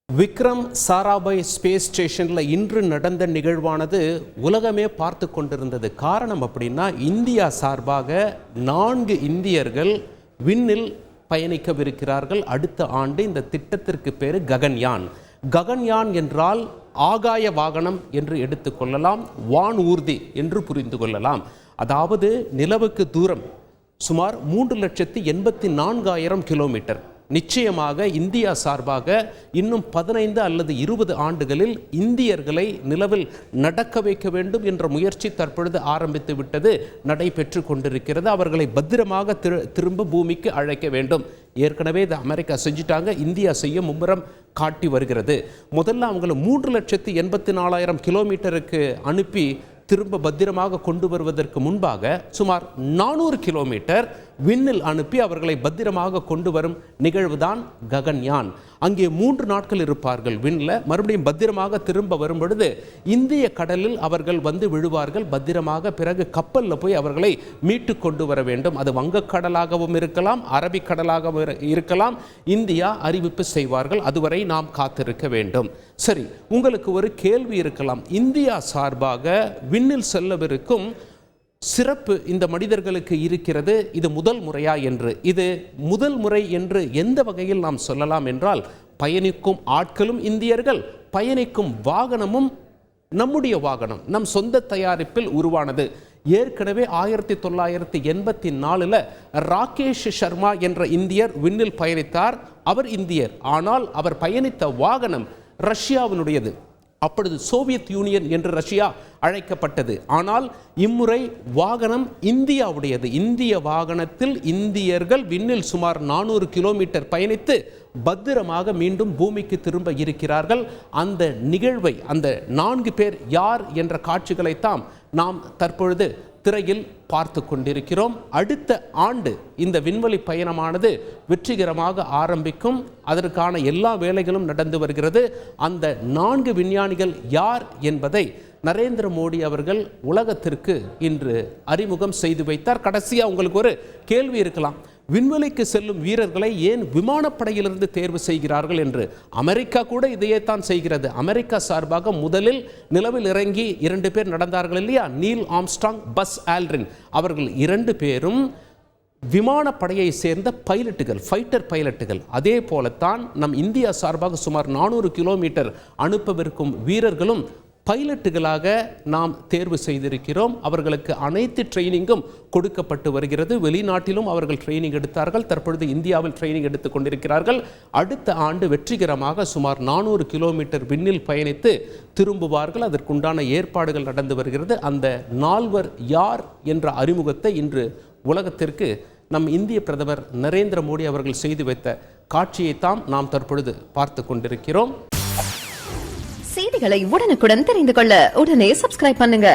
Vikram Sarabhai space ஸ்டேஷனில் இன்று நடந்த நிகழ்வானது உலகமே பார்த்து கொண்டிருந்தது. காரணம் அப்படின்னா, இந்தியா சார்பாக 4 இந்தியர்கள் விண்ணில் பயணிக்கவிருக்கிறார்கள் அடுத்த ஆண்டு. இந்த திட்டத்திற்கு பேர் ககன்யான். ககன்யான் என்றால் ஆகாய வாகனம் என்று எடுத்துக்கொள்ளலாம், வான் ஊர்தி என்று புரிந்து கொள்ளலாம். அதாவது நிலவுக்கு தூரம் சுமார் 3,84,000 கிலோமீட்டர். நிச்சயமாக இந்தியா சார்பாக இன்னும் 15 அல்லது 20 ஆண்டுகளில் இந்தியர்களை நிலவில் நடக்க வைக்க வேண்டும் என்ற முயற்சி தற்பொழுது ஆரம்பித்து விட்டது, நடைபெற்று கொண்டிருக்கிறது. அவர்களை பத்திரமாக திரும்ப பூமிக்கு அழைக்க வேண்டும். ஏற்கனவே இதை அமெரிக்கா செஞ்சுட்டாங்க, இந்தியா செய்ய மும்முரம் காட்டி வருகிறது. முதல்ல அவங்களை 3,84,000 கிலோமீட்டருக்கு அனுப்பி திரும்ப பத்திரமாக கொண்டு வருவதற்கு முன்பாக சுமார் 400 கிலோமீட்டர் விண்ணில் அனுப்பி அவர்களை பத்திரமாக கொண்டு வரும் நிகழ்வுதான் ககன்யான். அங்கே 3 நாட்கள் இருப்பார்கள் விண்ணில். மறுபடியும் பத்திரமாக திரும்ப வரும் பொழுது இந்திய கடலில் அவர்கள் வந்து விழுவார்கள் பத்திரமாக. பிறகு கப்பலில் போய் அவர்களை மீட்டு கொண்டு வர வேண்டும். அது வங்கக்கடலாகவும் இருக்கலாம், அரபிக்கடலாகவும் இருக்கலாம். இந்தியா அறிவிப்பு செய்வார்கள். அதுவரை நாம் காத்திருக்க வேண்டும். சரி, உங்களுக்கு ஒரு கேள்வி இருக்கலாம். இந்தியா சார்பாக விண்ணில் செல்லவிருக்கும் சிறப்பு இந்த மனிதர்களுக்கு இருக்கிறது, இது முதல் முறையா என்று. இது முதல் முறை என்று எந்த வகையில் நாம் சொல்லலாம் என்றால், பயணிக்கும் ஆட்களும் இந்தியர்கள், பயணிக்கும் வாகனமும் நம்முடைய வாகனம், நம் சொந்த தயாரிப்பில் உருவானது. ஏற்கனவே 1984 ராகேஷ் சர்மா என்ற இந்தியர் விண்ணில் பயணித்தார். அவர் இந்தியர், ஆனால் அவர் பயணித்த வாகனம் ரஷ்யாவினுடையது. அப்பொழுது சோவியத் யூனியன் என்று ரஷ்யா அழைக்கப்பட்டது. ஆனால் இம்முறை வாகனம் இந்தியாவுடையது. இந்திய வாகனத்தில் இந்தியர்கள் விண்ணில் சுமார் 400 கிலோமீட்டர் பயணித்து பத்திரமாக மீண்டும் பூமிக்கு திரும்ப இருக்கிறார்கள். அந்த நிகழ்வை, அந்த 4 பேர் யார் என்ற காட்சிகளைத்தான் நாம் தற்பொழுது திரையில் பார்த்து கொண்டிருக்கிறோம். அடுத்த ஆண்டு இந்த விண்வெளி பயணமானது வெற்றிகரமாக ஆரம்பிக்கும். அதற்கான எல்லா வேலைகளும் நடந்து வருகிறது. அந்த 4 விஞ்ஞானிகள் யார் என்பதை நரேந்திர மோடி அவர்கள் உலகத்திற்கு இன்று அறிமுகம் செய்து வைத்தார். கடைசியாக உங்களுக்கு ஒரு கேள்வி இருக்கலாம், விண்வெளிக்கு செல்லும் வீரர்களை ஏன் விமானப்படையிலிருந்து தேர்வு செய்கிறார்கள் என்று. அமெரிக்கா கூட இதையே தான் செய்கிறது. அமெரிக்கா சார்பாக முதலில் நிலவில் இறங்கி 2 பேர் நடந்தார்கள் இல்லையா, நீல் ஆம்ஸ்ட்ராங், பஸ் ஆல்ட்ரின். அவர்கள் 2 பேரும் விமானப்படையை சேர்ந்த பைலட்டுகள், ஃபைட்டர் பைலட்டுகள். அதே போலத்தான் நம் இந்தியா சார்பாக சுமார் 400 கிலோமீட்டர் அனுப்பவிருக்கும் வீரர்களும் பைலட்டுகளாக நாம் தேர்வு செய்திருக்கிறோம். அவர்களுக்கு அனைத்து ட்ரைனிங்கும் கொடுக்கப்பட்டு வருகிறது. வெளிநாட்டிலும் அவர்கள் ட்ரைனிங் எடுத்தார்கள். தற்பொழுது இந்தியாவில் ட்ரைனிங் எடுத்துக் கொண்டிருக்கிறார்கள். அடுத்த ஆண்டு வெற்றிகரமாக சுமார் 400 கிலோமீட்டர் விண்ணில் பயணித்து திரும்புவார்கள். அதற்குண்டான ஏற்பாடுகள் நடந்து வருகிறது. அந்த 4 யார் என்ற அறிமுகத்தை இன்று உலகத்திற்கு நம் இந்திய பிரதமர் நரேந்திர மோடி அவர்கள் செய்து வைத்த காட்சியைத்தான் நாம் தற்பொழுது பார்த்து கொண்டிருக்கிறோம். செய்திகளை உடனுக்குடன் தெரிந்து கொள்ள உடனே சப்ஸ்கிரைப் பண்ணுங்க.